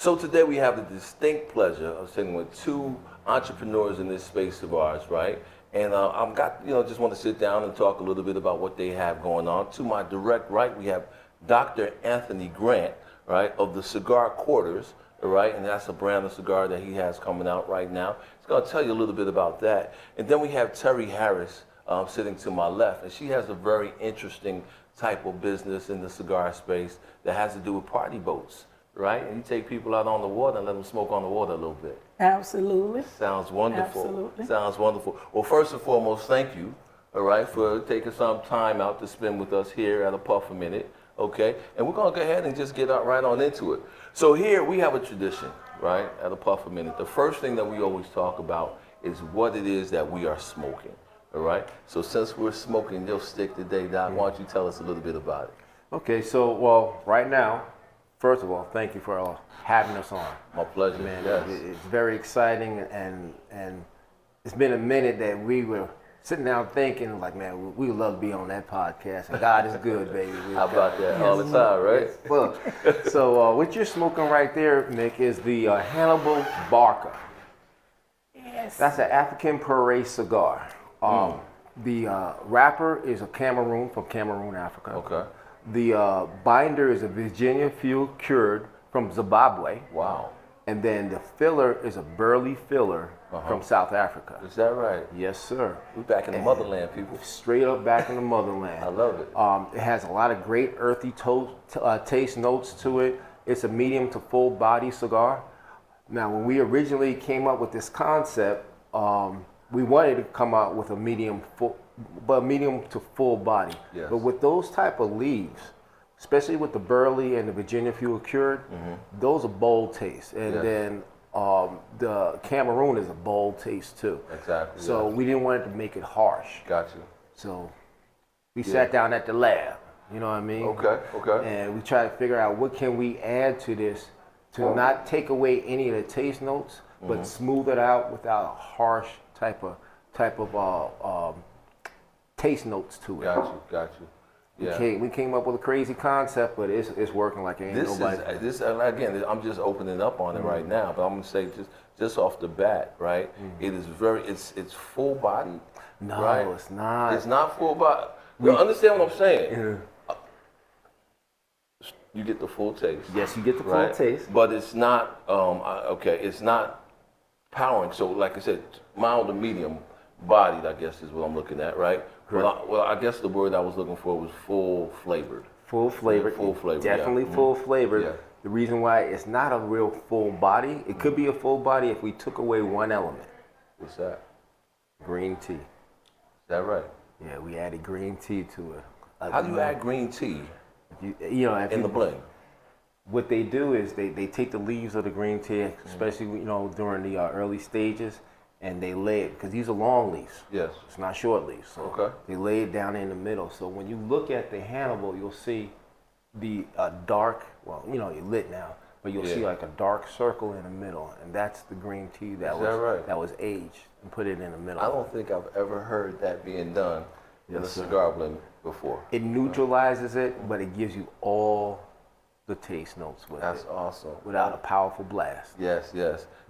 So today we have the distinct pleasure of sitting with two entrepreneurs in this space of ours, right? And I've got, just want to sit down and talk a little bit about what they have going on. To my direct right, we have Dr. Anthony Grant, right, of the Cigar Quarters, right? And that's a brand of cigar that he has coming out right now. He's going to tell you a little bit about that. And then we have Terri Harris sitting to my left, and she has a very interesting type of business in the cigar space that has to do with party boats. Right? And you take people out on the water and let them smoke on the water a little bit. Absolutely. Sounds wonderful. Absolutely. Sounds wonderful. Well, first and foremost, thank you, all right, for taking some time out to spend with us here at A Puff a Minute, okay? And we're going to go ahead and just get right on into it. So here we have a tradition, right, at A Puff a Minute. The first thing that we always talk about is what it is that we are smoking, all right? So since we're smoking your stick today, Doc, why don't you tell us a little bit about it? Okay, so, well, right now, first of all, thank you for having us on. My pleasure. Man, yes. It's very exciting, and it's been a minute that we were sitting down thinking, like, man, we would love to be on that podcast. And God is good, baby. How about that? All the time, right? Well, so what you're smoking right there, Mick, is the Hannibal Barker. Yes. That's an African Puree cigar. The wrapper is a Cameroon, from Cameroon, Africa. Okay. The binder is a Virginia fuel cured from Zimbabwe. Wow. And then the filler is a burley filler from South Africa. Is that right? Yes, sir. We're back in the motherland, people. Straight up back in the motherland. I love it. It has a lot of great earthy taste notes to it. It's a medium to full body cigar. Now, when we originally came up with this concept, we wanted to come out with a medium to full body. Yes. But with those type of leaves, especially with the burley and the Virginia fuel cured, those are bold tastes. And then the Cameroon is a bold taste too. Exactly. So we didn't want it to make it harsh. Got you. So we sat down at the lab, you know what I mean? Okay. And we tried to figure out what can we add to this to not take away any of the taste notes, but smooth it out without a harsh type of taste notes to it. Got you. Yeah. We came up with a crazy concept, but it's working like ain't nobody. This again, I'm just opening up on it right now, but I'm gonna say just off the bat, right? It is it's full body. No, right? it's not. It's not full body. You understand what I'm saying? You get the full taste. Yes, you get the full taste. But it's not it's not powering. So like I said, mild to medium bodied, I guess is what I'm looking at, right? Well, I guess the word I was looking for was full flavored. Full flavored. Yeah, full flavored. Definitely full flavored. Yeah. The reason why it's not a real full body, it could be a full body if we took away one element. What's that? Green tea. Is that right? Yeah, we added green tea to it. How do you add green tea in the blend? What they do is they take the leaves of the green tea, especially during the early stages, and they lay it, because these are long leaves. Yes. It's not short leaves. So they lay it down in the middle. So when you look at the Hannibal, you'll see the dark, you're lit now, but you'll see like a dark circle in the middle, and that's the green tea that was aged and put it in the middle. I don't think I've ever heard that being done in a cigar blend before. It neutralizes it, but it gives you all the taste notes with That's it. awesome. Without a powerful blast. Yes.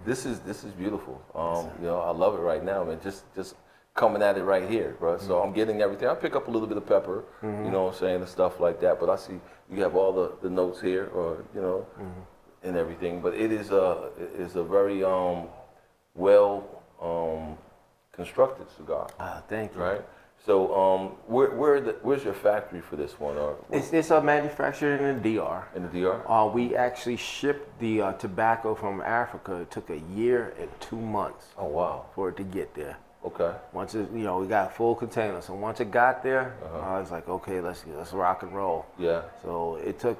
This is beautiful. I love it right now, man. Just coming at it right here, bro. So I'm getting everything. I pick up a little bit of pepper, you know what I'm saying, and stuff like that. But I see you have all the notes here, and everything. But it is a very well constructed cigar. Thank you. Right. So where's your factory for this one? It's manufactured in the DR. In the DR? We actually shipped the tobacco from Africa. It took 1 year and 2 months. Oh wow! For it to get there. Okay. Once it, we got a full container. So once it got there, I was like, okay, let's rock and roll. Yeah. So it took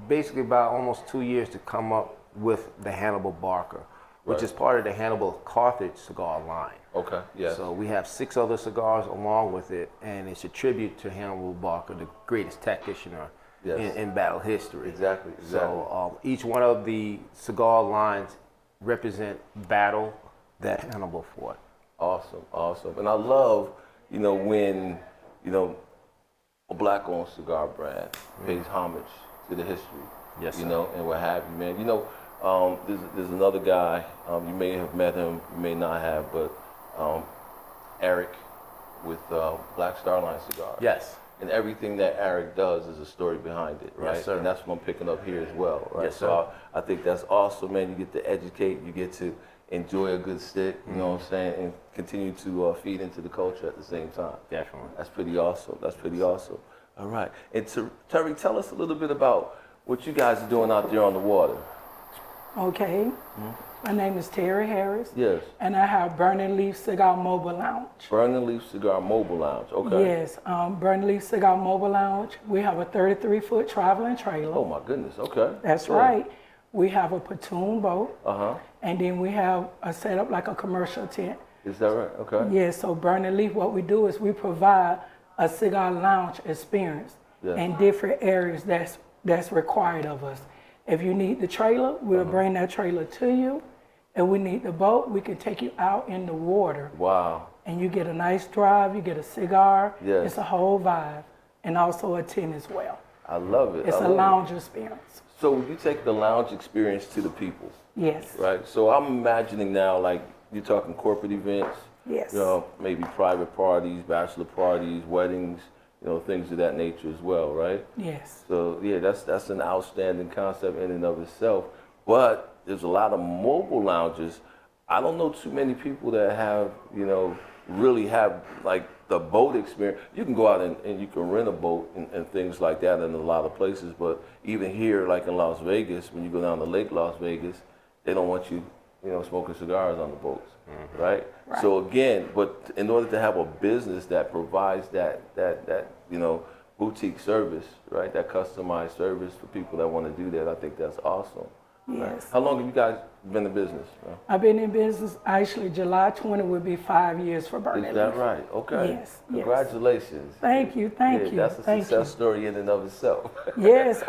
basically about almost 2 years to come up with the Hannibal Barker, which is part of the Hannibal Carthage cigar line. Okay, yeah. So we have 6 other cigars along with it, and it's a tribute to Hannibal Barker, the greatest tactician in battle history. Exactly. So each one of the cigar lines represent battle that Hannibal fought. Awesome. And I love, when, a black-owned cigar brand pays homage to the history. Yes, sir. And what have you, man. There's another guy. You may have met him, you may not have, but Eric with Black Star Line Cigars. Yes. And everything that Eric does is a story behind it, right? Yes, sir. And that's what I'm picking up here as well, right? Yes, sir. So I think that's awesome, man. You get to educate, you get to enjoy a good stick, you know what I'm saying, and continue to feed into the culture at the same time. Definitely. That's pretty awesome. That's pretty awesome. All right. And Terri, tell us a little bit about what you guys are doing out there on the water. Okay. My name is Terri Harris. Yes. And I have Burning Leaf Cigar Mobile Lounge. Burning Leaf Cigar Mobile Lounge. Okay. Yes, Burning Leaf Cigar Mobile Lounge. We have a 33-foot traveling trailer. Oh my goodness. Okay. That's right. We have a pontoon boat. Uh-huh. And then we have a setup like a commercial tent. Is that right? Okay. Yes, so Burning Leaf, what we do is we provide a cigar lounge experience in different areas that's required of us. If you need the trailer, we'll bring that trailer to you. If we need the boat, we can take you out in the water. Wow. And you get a nice drive, you get a cigar. Yes. It's a whole vibe. And also a tent as well. I love it. It's a lounge experience. So you take the lounge experience to the people. Yes. Right? So I'm imagining now, like, you're talking corporate events. Yes. You know, maybe private parties, bachelor parties, weddings, you know, things of that nature as well, right? Yes. So yeah, that's an outstanding concept in and of itself. But there's a lot of mobile lounges. I don't know too many people that have, you know, really have like the boat experience. You can go out and you can rent a boat and things like that in a lot of places. But even here, like in Las Vegas, when you go down to Lake Las Vegas, they don't want you, you know, smoking cigars on the boats, right? So again, but in order to have a business that provides that you know, boutique service, right? That customized service for people that want to do that, I think that's awesome. Yes. Right? How long have you guys been in business? I've been in business, actually July 20 will be 5 years for Burning Is that Leaf. right? Okay. Yes, yes. Congratulations. Thank you, thank you. That's a thank success you. story in and of itself. Yes,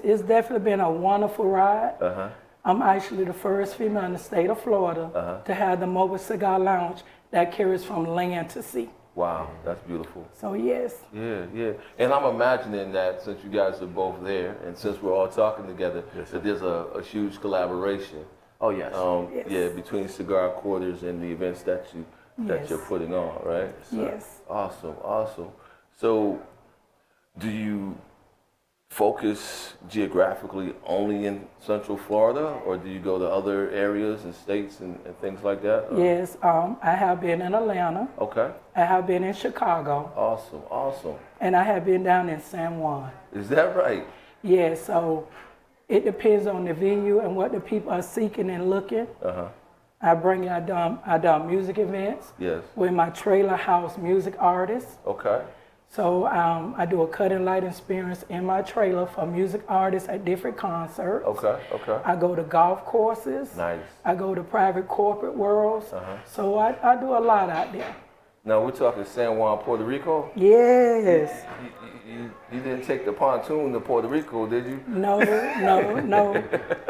it's definitely been a wonderful ride. Uh-huh. I'm actually the first female in the state of Florida to have the mobile cigar lounge that carries from land to sea. Wow, that's beautiful. So yes. Yeah. And I'm imagining that since you guys are both there and since we're all talking together, that there's a huge collaboration. Oh, yes. Yes. Yeah, between Cigar Quarters and the events that you're putting on, right? So, Yes. Awesome. So, do you focus geographically only in Central Florida, or do you go to other areas and states and things like that? Or? Yes, I have been in Atlanta. Okay. I have been in Chicago. Awesome. And I have been down in San Juan. Is that right? Yes, so it depends on the venue and what the people are seeking and looking. Uh-huh. I done music events Yes. with my trailer house music artists. Okay. So I do a cut and light experience in my trailer for music artists at different concerts. Okay. I go to golf courses. Nice. I go to private corporate worlds. So I do a lot out there. Now we're talking San Juan, Puerto Rico. Yes. You didn't take the pontoon to Puerto Rico, did you? No.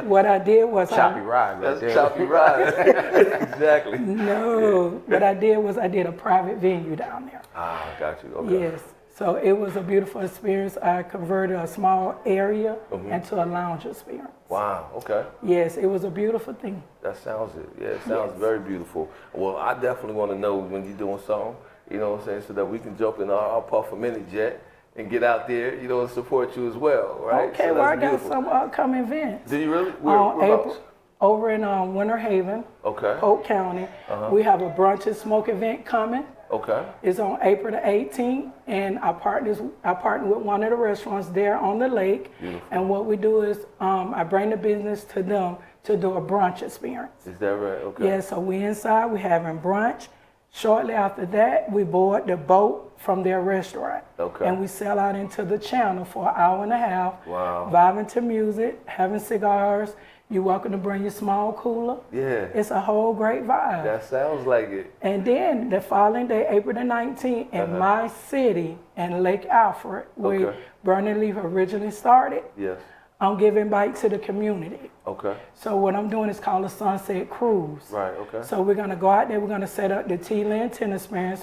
What I did was Choppy ride, right That's there. choppy ride. Exactly. No, what I did was I did a private venue down there. Ah, got you. Okay. Yes. So it was a beautiful experience. I converted a small area into a lounge experience. Wow. Okay. Yes, it was a beautiful thing. That sounds it. Yeah, it sounds very beautiful. Well, I definitely want to know when you're doing something, you know what I'm saying, so that we can jump in our Puff a Minute jet and get out there, you know, and support you as well, right? Okay, So well, I that's got beautiful. some upcoming events. Do you really? April, over in Winter Haven, Okay. Polk County. We have a brunch and smoke event coming. Okay. It's on April the 18th, and I partner with one of the restaurants there on the lake. Beautiful. And what we do is I bring the business to them to do a brunch experience. Is that right? Okay. Yeah, so we inside, we having brunch. Shortly after that, we board the boat from their restaurant. Okay. And we sail out into the channel for an hour and a half. Wow. Vibing to music, having cigars. You're welcome to bring your small cooler. Yeah. It's a whole great vibe. That sounds like it. And then the following day, April the 19th, in my city, in Lake Alfred, where Okay. Burning Leaf originally started, Yes. I'm giving back to the community. Okay. So what I'm doing is called a Sunset Cruise. Right. Okay. So we're gonna go out there, we're gonna set up the T-Land Tent Experience,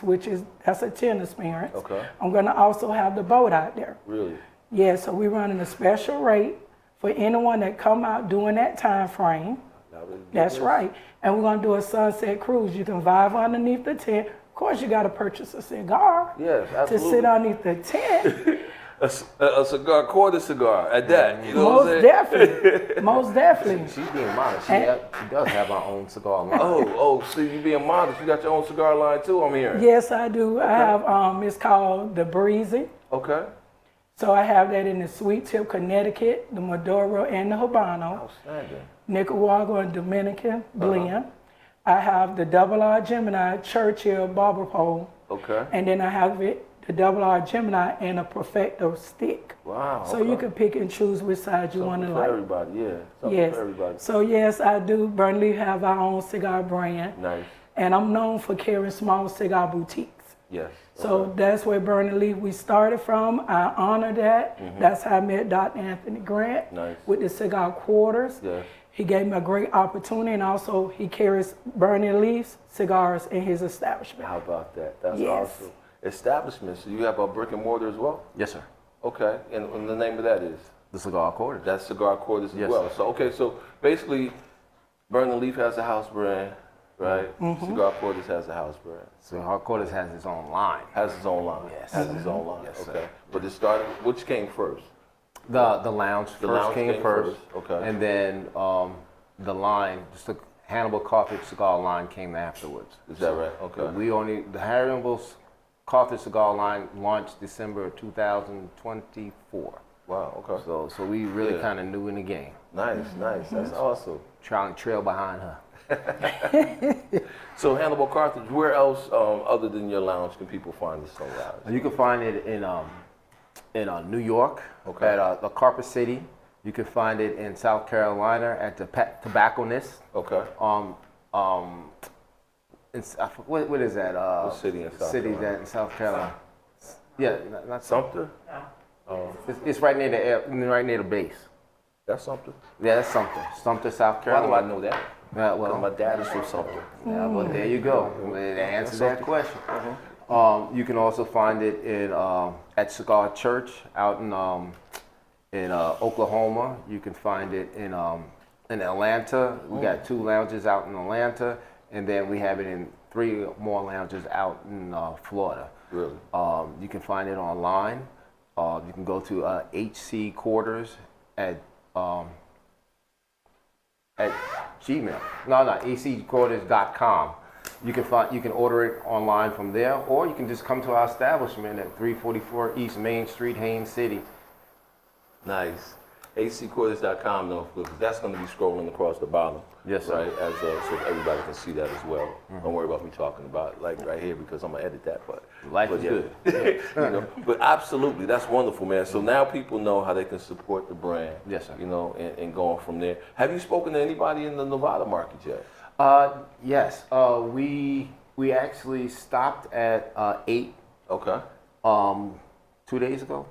that's a tent experience. Okay. I'm gonna also have the boat out there. Really? Yeah, so we're running a special rate for anyone that come out during that time frame. That's right. And we're going to do a sunset cruise. You can vibe underneath the tent. Of course, you got to purchase a cigar Yes, to absolutely. sit underneath the tent. a cigar, quarter cigar at that. You know what I'm Most saying? definitely. Most definitely. She's being modest. She does have her own cigar line. Oh, see, you being modest. You got your own cigar line too, I'm hearing. Yes, I do. I have, it's called the Breezy. Okay. So I have that in the Sweet Tip, Connecticut, the Maduro, and the Habano. Outstanding. Nicaragua and Dominican blend. I have the Double R Gemini, Churchill, Barber Pole. Okay. And then I have it, the Double R Gemini and a Perfecto stick. Wow. So you can pick and choose which side you want to for like. everybody, yeah. Something Yes. for everybody. So yes, I do. Burnley have our own cigar brand. Nice. And I'm known for carrying small cigar boutiques. Yes. So that's where Burnley we started from. I honor that. That's how I met Dr. Anthony Grant Nice. with the cigar quarters. Yes. He gave me a great opportunity, and also he carries Burning Leafs cigars in his establishment. How about that? That's Yes. awesome. Establishment. So you have a brick and mortar as well? Yes, sir. Okay. And the name of that is? The cigar quarters. That's Cigar Quarters as Yes, well. sir. So okay, so basically, Burn the Leaf has a house brand, right? Cigar Quarters has a house brand. Cigar quarters has its own line. Has its own line. Yes. Has its own line. Yes, sir. Okay. But it started. Which came first? The lounge The first lounge came came first. first, okay. And then the line, just the Hannibal Carthage cigar line came afterwards. Is that right? Okay. The Hannibal Carthage cigar line launched December of 2024. Wow. Okay. So we really Yeah. kind of new in the game. Nice. Nice. That's awesome. Trying to trail behind her. So Hannibal Carthage, where else other than your lounge can people find the cigars? You can find it in New York Okay. at the Carpet City. You can find it in South Carolina at the Tobacconist. Okay. What is that? What city in South City Carolina? that in South Carolina. Yeah, not Sumter? It's right near the base. That's Sumter. Yeah, that's Sumter, South Why do Carolina. I know that? Yeah, Because well, my dad is from Sumter. yeah, well, there you go. That answers that question. Uh-huh. You can also find it at Cigar Church out in Oklahoma. You can find it in Atlanta. We got 2 lounges out in Atlanta, and then we have it in 3 more lounges out in Florida. Really? You can find it online. You can go to HC Quarters at Gmail. No, acquarters.com. You can order it online from there, or you can just come to our establishment at 344 East Main Street, Haines City. Nice. acquarters.com though, because that's going to be scrolling across the bottom. Yes, sir. Right, so everybody can see that as well. Don't worry about me talking about it like right here because I'm gonna edit that. But Life is yeah. good. You know, but absolutely, that's wonderful, man. So now people know how they can support the brand. Yes, sir. You know, and going from there. Have you spoken to anybody in the Nevada market yet? Yes. We actually stopped at 8 Okay. 2 days ago.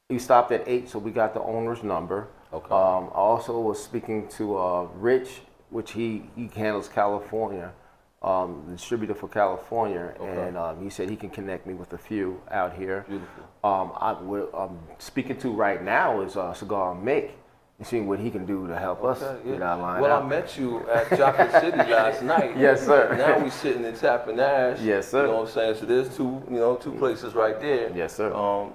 We stopped at 8, so we got the owner's number. Okay. I also was speaking to Rich, which he handles California, the distributor for California, Okay. and he said he can connect me with a few out here. Beautiful. I'm speaking to right now is Cigar Mick, and seeing what he can do to help us get our line Well, out. I met you at Chocolate City last night. Yes, sir. Now we sitting in Tap and Ash. Yes, sir. You know what I'm saying? So there's two places right there. Yes, sir.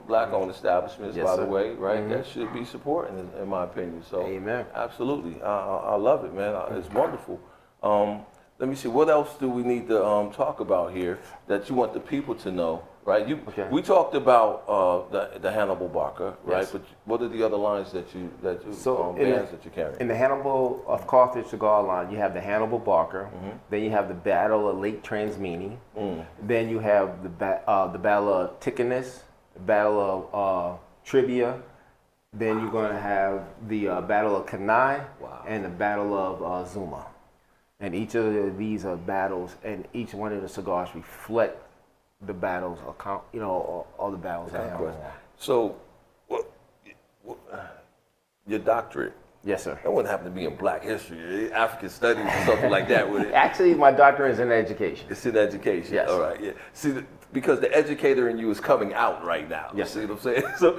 Black-owned establishments, Yes, by sir. the way, right? That should be supported, in my opinion. So, Amen. Absolutely, I love it, man. It's wonderful. Let me see. What else do we need to talk about here that you want the people to know? Right. Okay. We talked about the Hannibal Barker, right? Yes. But what are the other lines that you So bands that you carry? in the Hannibal of Carthage cigar line, you have the Hannibal Barker, then you have the Battle of Lake Transmini, then you have the Battle of Tickinus, the Battle of Trivia, then you're going to have the Battle of Kenai, and the Battle of Zuma. And each of these are battles, and each one of the cigars reflect the battles, all the battles that happen. So, your doctorate, Yes, sir. that wouldn't happen to be in Black history, African studies, or something like that, would it? Actually, my doctorate is in education. It's in education. Yes. All right. Yeah. See, because the educator in you is coming out right now. Yes, See what I'm saying? So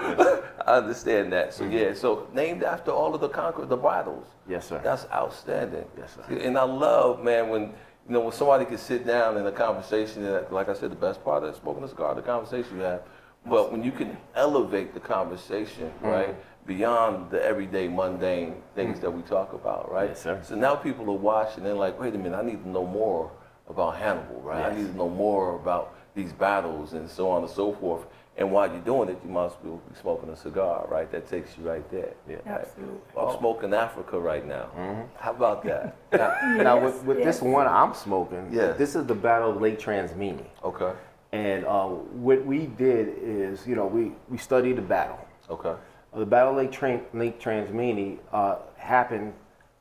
I understand that. So yeah, so named after all of the bridles. Yes, sir. That's outstanding. Yes, sir. And I love, man, when when somebody can sit down in a conversation, and like I said, the best part of smoking a cigar, the conversation you have. But when you can elevate the conversation, right, beyond the everyday mundane things that we talk about, right? Yes, sir. So now people are watching, they're like, wait a minute, I need to know more about Hannibal, right? Yes. I need to know more about these battles and so on and so forth. And while you're doing it, you must be smoking a cigar, right? That takes you right there. Yeah. Right? Absolutely. I'm smoking Africa right now. How about that? Now with this one I'm smoking, Yes. this is the Battle of Lake Transmini. Okay. And what we did is, we studied the battle. Okay. The Battle of Lake Transmini happened,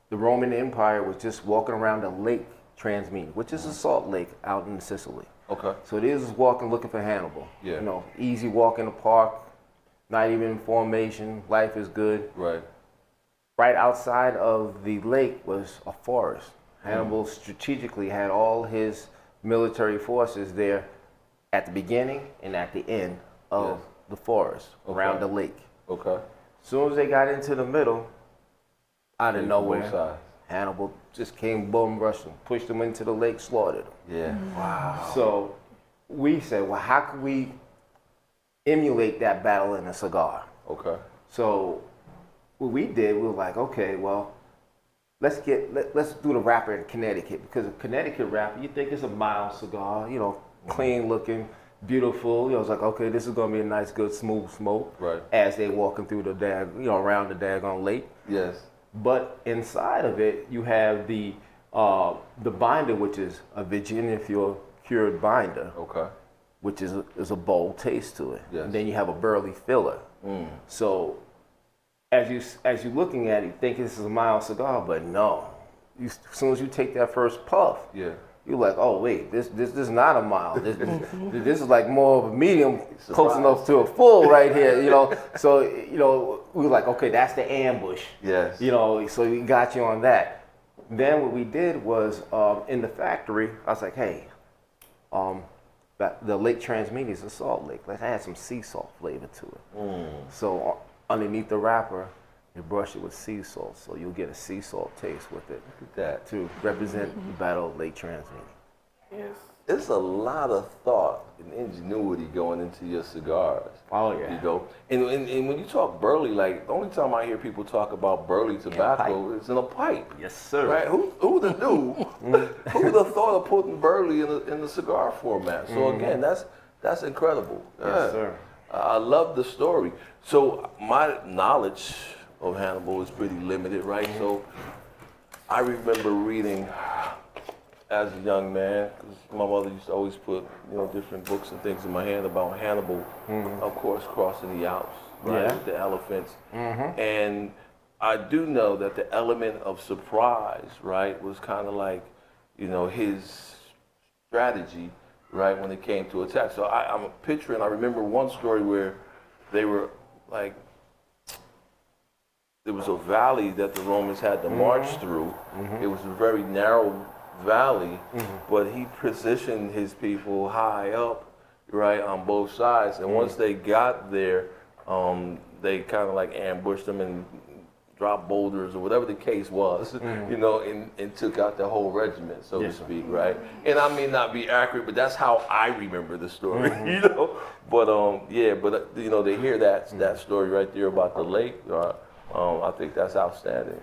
the Roman Empire was just walking around the Lake Transmini, which is a salt lake out in Sicily. Okay. So it is walking looking for Hannibal. Yeah. Easy walk in the park, not even in formation, life is good. Right. Right outside of the lake was a forest. Hannibal strategically had all his military forces there at the beginning and at the end of the forest, around the lake. Okay. As soon as they got into the middle, out of Both nowhere, sides. Hannibal just came bum rushing, pushed them into the lake, slaughtered them. Yeah. Wow. So we said, well, how can we emulate that battle in a cigar? Okay. So what we did, we were like, okay, well, let's do the wrapper in Connecticut, because a Connecticut wrapper, you think it's a mild cigar, clean looking, beautiful. It's like, okay, this is gonna be a nice, good, smooth smoke. Right. As they walking through the around the daggone lake. Yes. But inside of it, you have the binder, which is a Virginia cured binder, Okay. which is a bold taste to it. Yes. And then you have a burley filler. So as you're looking at it, you think this is a mild cigar, but no. As soon as you take that first puff, Yeah. you're like, oh wait, this is not a mild. This is like more of a medium, close enough to a full right here. So we were like, okay, that's the ambush. Yes. So we got you on that. Then what we did was in the factory, I was like, hey, the Lake Transmini is a salt lake. Let's add some sea salt flavor to it. So underneath the wrapper, you brush it with sea salt, so you'll get a sea salt taste with it. Look at that. To represent the Battle of Lake Transmini. Yes. There's a lot of thought and ingenuity going into your cigars. Oh yeah. And when you talk burley, like the only time I hear people talk about burley tobacco is in a pipe. Yes, sir. Right? Who'd have knew? Who'd have thought of putting burley in the cigar format? So again, that's incredible. Yes, sir. I love the story. So my knowledge of Hannibal is pretty limited, right? So I remember reading as a young man, because my mother used to always put different books and things in my hand about Hannibal, of course, crossing the Alps, right, with the elephants. And I do know that the element of surprise, right, was kind of like, his strategy, right, when it came to attack. So I'm picturing, I remember one story where they were like, there was a valley that the Romans had to march through. It was a very narrow valley, but he positioned his people high up, right, on both sides. And once they got there, they kind of like ambushed them and dropped boulders or whatever the case was, and took out the whole regiment, so to speak, right? And I may not be accurate, but that's how I remember the story, But they hear that story right there about the lake. I think that's outstanding,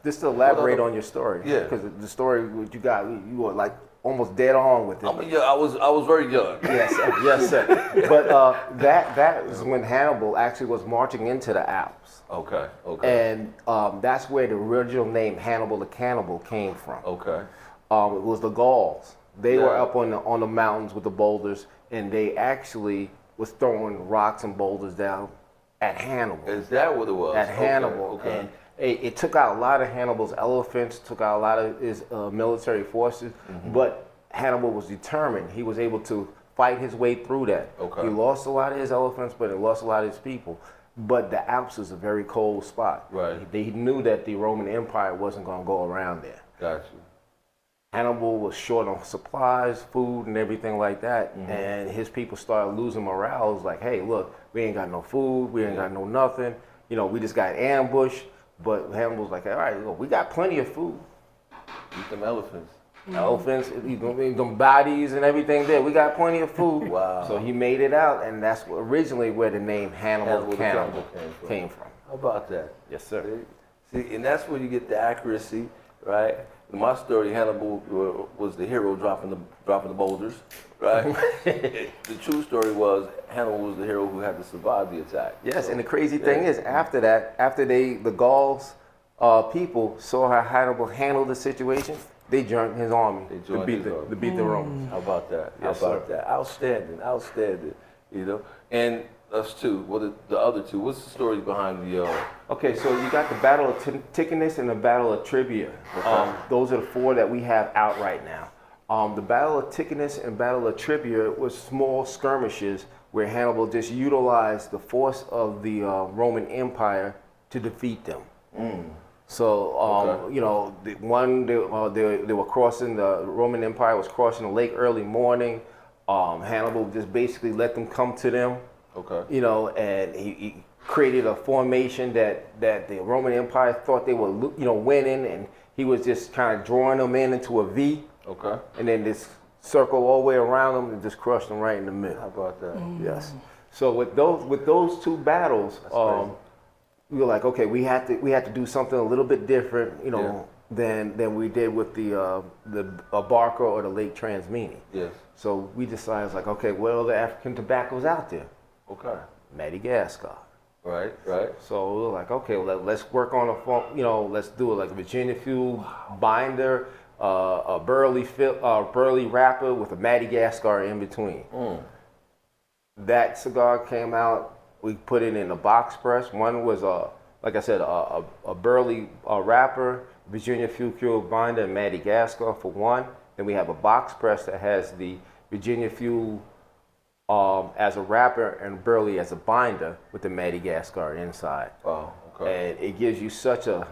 Just to elaborate on your story, because the story you got, you were like almost dead on with it. I was very young. Yes, sir. But that was when Hannibal actually was marching into the Alps. Okay. And that's where the original name Hannibal the Cannibal came from. Okay. It was the Gauls. They were up on the mountains with the boulders, and they actually was throwing rocks and boulders down at Hannibal. Is that what it was? At Hannibal. Okay. And it took out a lot of Hannibal's elephants, took out a lot of his military forces, but Hannibal was determined. He was able to fight his way through that. Okay. He lost a lot of his elephants, but he lost a lot of his people. But the Alps is a very cold spot. Right. They knew that the Roman Empire wasn't going to go around there. Got you. Hannibal was short on supplies, food, and everything like that. And his people started losing morale. It was like, hey, look, we ain't got no food, we ain't got no nothing. You know, we just got ambushed. But Hannibal's like, all right, look, we got plenty of food. Eat them elephants. Elephants, them bodies and everything there. We got plenty of food. Wow. So he made it out, and that's originally where the name Hannibal the Cannibal Cannibal came from. How about that? Yes, sir. See, and that's where you get the accuracy, right? In my story, Hannibal was the hero dropping the boulders, right? The true story was Hannibal was the hero who had to survive the attack. Yes, So, and the crazy thing is, after that, after the Gauls people saw how Hannibal handled the situation, they joined his army to beat the Romans. How about that? Yes, How about sir. that? Outstanding. You know, and us two. What are the other two? What's the story behind the? Okay, so you got the Battle of Ticinus and the Battle of Trivia. Those are the four that we have out right now. The Battle of Ticinus and Battle of Trivia was small skirmishes where Hannibal just utilized the force of the Roman Empire to defeat them. So, you know, they were crossing, the Roman Empire was crossing the lake early morning. Hannibal just basically let them come to them. Okay. You know, and he created a formation that the Roman Empire thought they were, you know, winning, and he was just kind of drawing them into a V. Okay. And then just circle all the way around them and just crush them right in the middle. How about that? Yes. So with those two battles, we were like, okay, we had to do something a little bit different, you know, than we did with the Barca or the Lake Transmini. Yes. So we decided, like, okay, what other African tobaccos out there? Okay. Madagascar. Right. So we were like, okay, well, let's work on let's do it like a Virginia Fuel binder, a burley wrapper with a Madagascar in between. That cigar came out. We put it in a box press. One was like I said, a burley wrapper, Virginia Fuel binder, and Madagascar for one. Then we have a box press that has the Virginia Fuel as a wrapper and burley as a binder with the Madagascar inside. Wow. Okay. And it gives you such a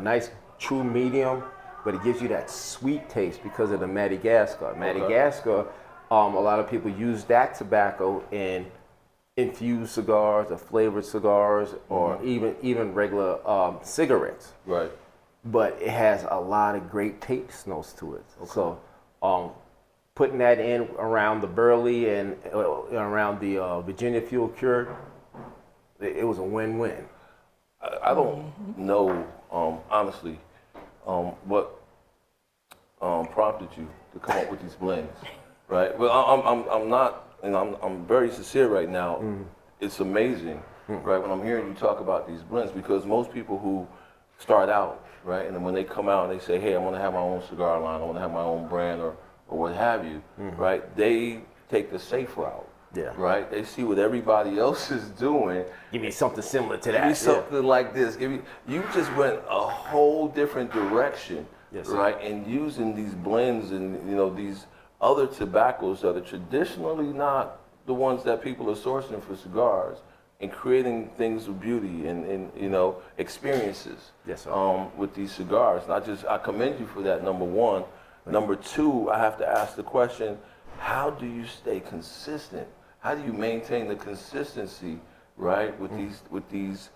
nice true medium, but it gives you that sweet taste because of the Madagascar. Madagascar, a lot of people use that tobacco in infused cigars or flavored cigars or even regular cigarettes. Right. But it has a lot of great taste notes to it. Okay. So putting that in around the burley and around the Virginia Fuel cured, it was a win-win. I don't know, honestly, what prompted you to come up with these blends, right? But I'm not, and I'm very sincere right now. It's amazing, right? When I'm hearing you talk about these blends, because most people who start out, right, and then when they come out and they say, hey, I want to have my own cigar line, I want to have my own brand, or what have you, right? They take the safe route. Yeah. Right? They see what everybody else is doing. Give me something similar to that. Give me something like this. You just went a whole different direction, yes, sir. Right? And using these blends and these other tobaccos that are traditionally not the ones that people are sourcing for cigars, and creating things of beauty and experiences. Yes, sir. With these cigars. And I commend you for that, number one. Number two, I have to ask the question, how do you stay consistent? How do you maintain the consistency, right, with these,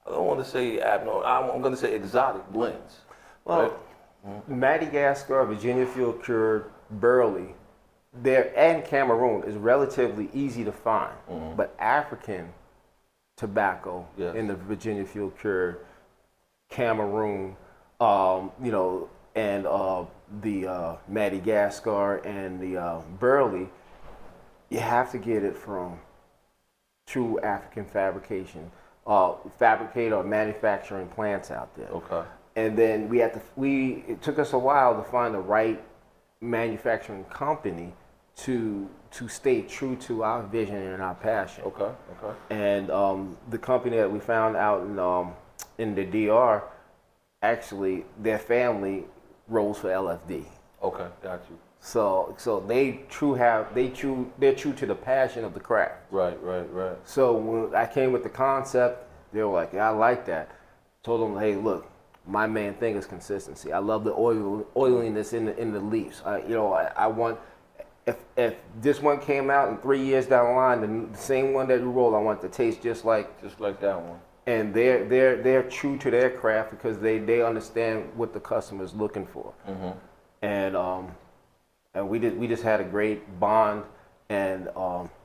I don't want to say abnormal, I'm going to say exotic blends. Well, right? Madagascar, Virginia Fuel cured, burley, and Cameroon is relatively easy to find. But African tobacco in the Virginia Fuel cured, Cameroon, and the Madagascar and the burley, you have to get it from true African fabricator or manufacturing plants out there. Okay. And then it took us a while to find the right manufacturing company to stay true to our vision and our passion. Okay. And the company that we found out in the DR, actually, their family rolls for LFD. Okay, got you. So they're true to the passion of the craft. Right. So when I came with the concept, they were like, yeah, I like that. Told them, hey, look, my main thing is consistency. I love the oiliness in the leaves. I want, if this one came out in 3 years down the line, the same one that you roll, I want it to taste just like that one. And they're true to their craft because they understand what the customer is looking for. And we just had a great bond, and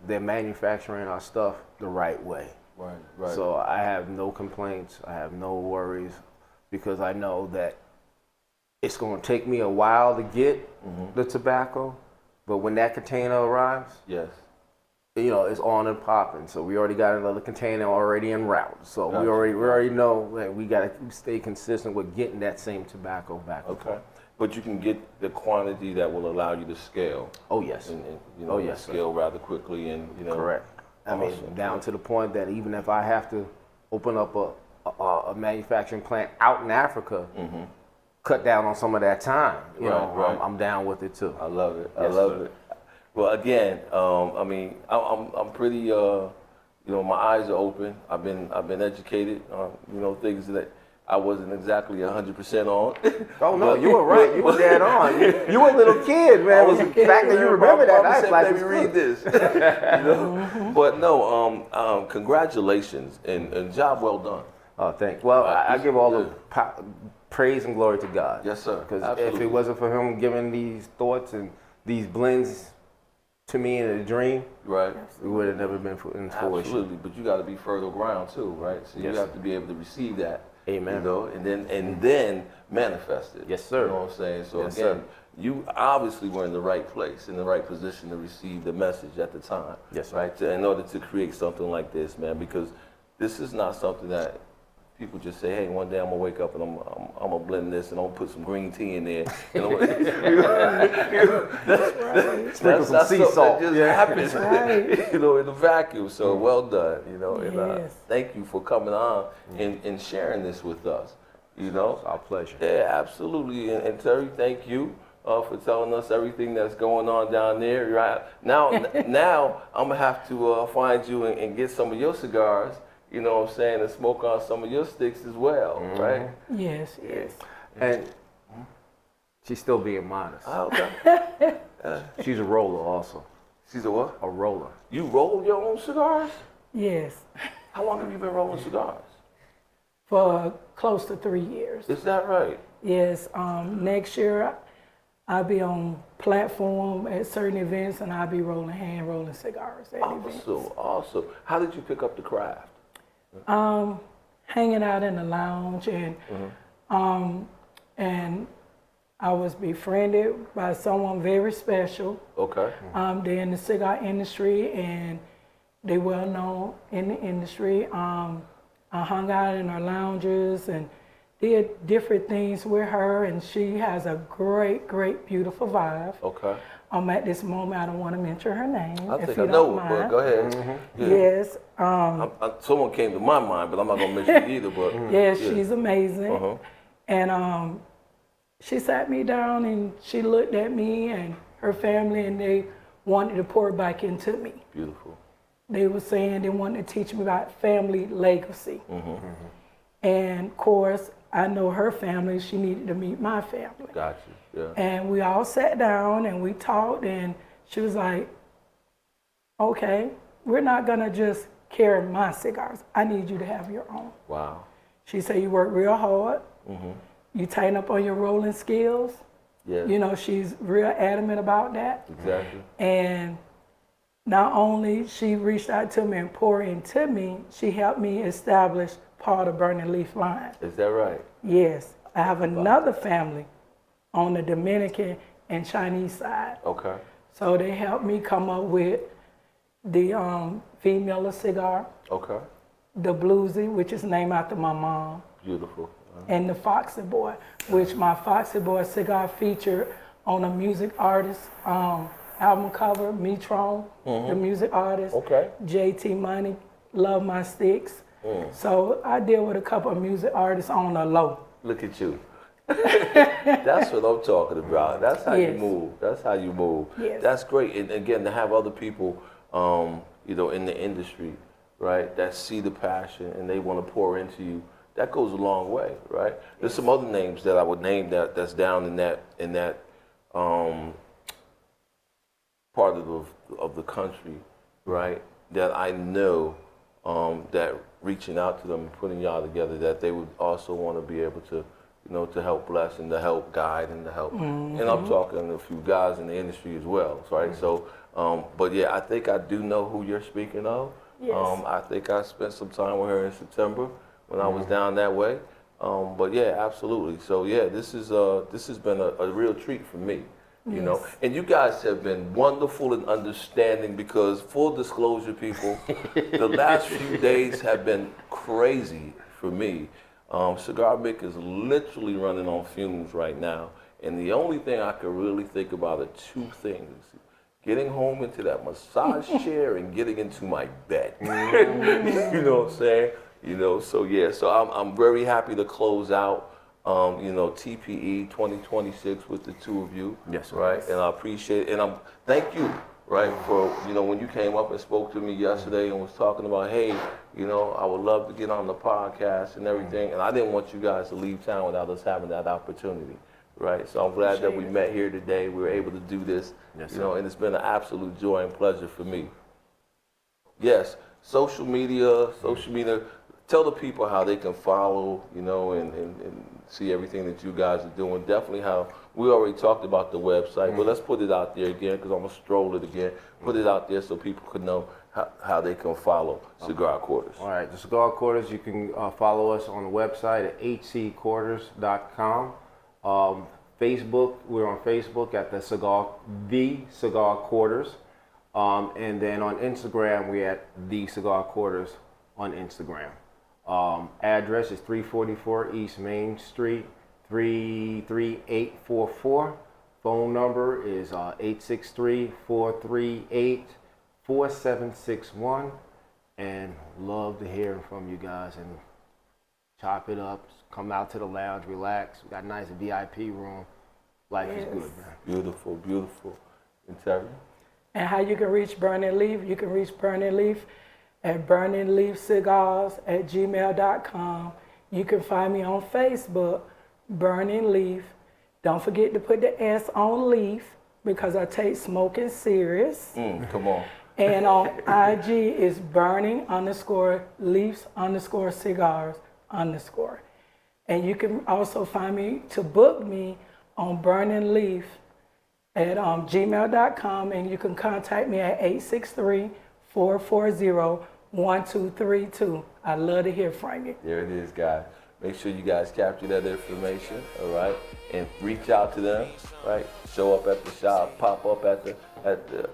they're manufacturing our stuff the right way. Right. So I have no complaints. I have no worries because I know that it's going to take me a while to get the tobacco, but when that container arrives, yes, it's on and popping. So we already got another container already en route. So we already know that we got to stay consistent with getting that same tobacco back. Okay. But you can get the quantity that will allow you to scale. Oh yes. And scale rather quickly and Correct. I mean, down to the point that even if I have to open up a manufacturing plant out in Africa, cut down on some of that time, I'm down with it too. I love it. Yes, I love sir. it. Well, again, I mean, I'm pretty, my eyes are open. I've been educated on, things that I wasn't exactly 100% on. Oh no, you were right. You were dead on. You were a little kid, man. The fact that you remember that, I let me read this. But no, congratulations and job well done. Oh, thanks. Well, I give all the praise and glory to God. Yes, sir. Because if it wasn't for Him giving these thoughts and these blends to me in a dream, right, we would have never been in fruition. Absolutely, but you got to be fertile ground too, right? So you have to be able to receive that. Amen. And then manifest it. Yes, sir. You know what I'm saying? So Yes, again, sir. you obviously were in the right place, in the right position to receive the message at the time. Yes, sir. Right? In order to create something like this, man, because this is not something that people just say, hey, one day I'm gonna wake up and I'm gonna blend this and I'm gonna put some green tea in there. Sprinkle some sea salt. That just happens, Right. in a vacuum. So well done, And Yes. thank you for coming on and sharing this with us. It's our pleasure. Yeah, absolutely. And Terri, thank you for telling us everything that's going on down there. Right now, I'm gonna have to find you and get some of your cigars. You know what I'm saying, and smoke on some of your sticks as well, right? Yes. And she's still being modest. Okay. She's a roller also. She's a what? A roller. You roll your own cigars? Yes. How long have you been rolling cigars? For close to 3 years. Is that right? Yes. Next year, I'll be on platform at certain events, and I'll be hand rolling cigars at events. Awesome. How did you pick up the craft? Hanging out in the lounge, and I was befriended by someone very special. Okay. They're in the cigar industry, and they well known in the industry. I hung out in her lounges and did different things with her, and she has a great, beautiful vibe. Okay. At this moment, I don't want to mention her name. I think you I know, don't mind. but go ahead. Yeah. Yes. Someone came to my mind, but I'm not gonna mention it either. But Yes, she's amazing. And she sat me down and she looked at me and her family, and they wanted to pour back into me. Beautiful. They were saying they wanted to teach me about family legacy. And of course, I know her family. She needed to meet my family. Got you. Yeah. And we all sat down and we talked, and she was like, okay, we're not gonna just carry my cigars. I need you to have your own. Wow. She said, you work real hard. You tighten up on your rolling skills. Yeah. She's real adamant about that. Exactly. And not only she reached out to me and poured into me, she helped me establish part of Burning Leaf line. Is that right? Yes. I have another family on the Dominican and Chinese side. Okay. So they helped me come up with the female cigar, Okay. the Bluesy, which is named after my mom, Beautiful. and the Foxy Boy, which my Foxy Boy cigar featured on a music artist album cover, Metron, the music artist, Okay. JT Money, Love My Sticks. So I deal with a couple of music artists on the low. Look at you. That's what I'm talking about. That's how you Yes. move. That's how you move. Yes. That's great. And again, to have other people, in the industry, right, that see the passion and they want to pour into you, that goes a long way, right? There's some other names that I would name that's down in that part of the country, right? That I know that reaching out to them and putting y'all together, that they would also want to be able to, to help bless and to help guide and to help. And I'm talking a few guys in the industry as well, right? So, but yeah, I think I do know who you're speaking of. Yes. I think I spent some time with her in September when I was down that way. But yeah, absolutely. So yeah, this has been a real treat for me. You know, and you guys have been wonderful and understanding because, full disclosure, people, the last few days have been crazy for me. Cigar Mick is literally running on fumes right now, and the only thing I could really think about are two things: getting home into that massage chair and getting into my bed. You know what I'm saying? So yeah, so I'm very happy to close out. TPE 2026 with the two of you. Yes, sir. Right, and I appreciate it. And thank you, right, for, when you came up and spoke to me yesterday and was talking about, hey, I would love to get on the podcast and everything. And I didn't want you guys to leave town without us having that opportunity, right? So I'm glad that we met here today. We were able to do this, yes, and it's been an absolute joy and pleasure for me. Yes, social media. Tell the people how they can follow, and see everything that you guys are doing. Definitely how we already talked about the website, but let's put it out there again because I'm gonna stroll it again. Put it out there so people can know how they can follow Cigar Quarters. All right, the Cigar Quarters, you can follow us on the website at hcquarters.com. Facebook, we're on Facebook at the Cigar Quarters. And then on Instagram, we're at the Cigar Quarters on Instagram. Address is 344 East Main Street, 33844. Phone number is 863-438-4761. And love to hear from you guys and chop it up. Come out to the lounge, relax. We got a nice VIP room. Life is good, man. Beautiful, beautiful. And Terri? And how you can reach Burning Leaf? You can reach Burning Leaf at burningleafcigars@gmail.com. You can find me on Facebook, Burning Leaf. Don't forget to put the S on Leaf because I take smoking serious. Come on. And on IG is burning_leafs_cigars_. And you can also find me to book me on Burning Leaf at gmail.com, and you can contact me at 863-440-1232. I'd love to hear from you. There it is, guys. Make sure you guys capture that information, all right? And reach out to them, right? Show up at the shop, pop up at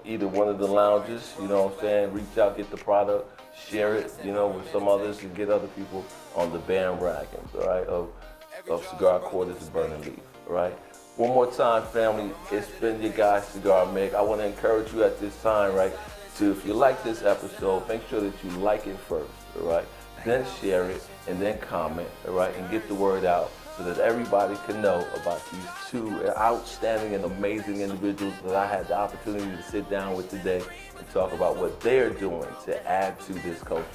either one of the lounges, you know what I'm saying? Reach out, get the product, share it, with some others and get other people on the bandwagons, all right, of Cigar Quarters and Burning Leaf, all right? One more time, family, it's been your guy, Cigar Mick. I want to encourage you at this time, right, to, if you like this episode, make sure that you like it first, all right? Then share it, and then comment, all right? And get the word out so that everybody can know about these two outstanding and amazing individuals that I had the opportunity to sit down with today and talk about what they're doing to add to this culture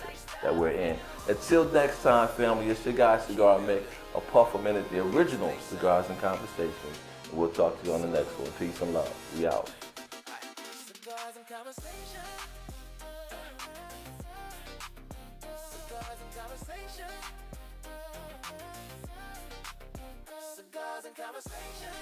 that we're in. Until next time, family, it's your guy, Cigar Mick, a puff a minute, the original Cigars and Conversations. And we'll talk to you on the next one. Peace and love. We out. Cigars and Conversations. Cigars and Conversations. Cigars and Conversations.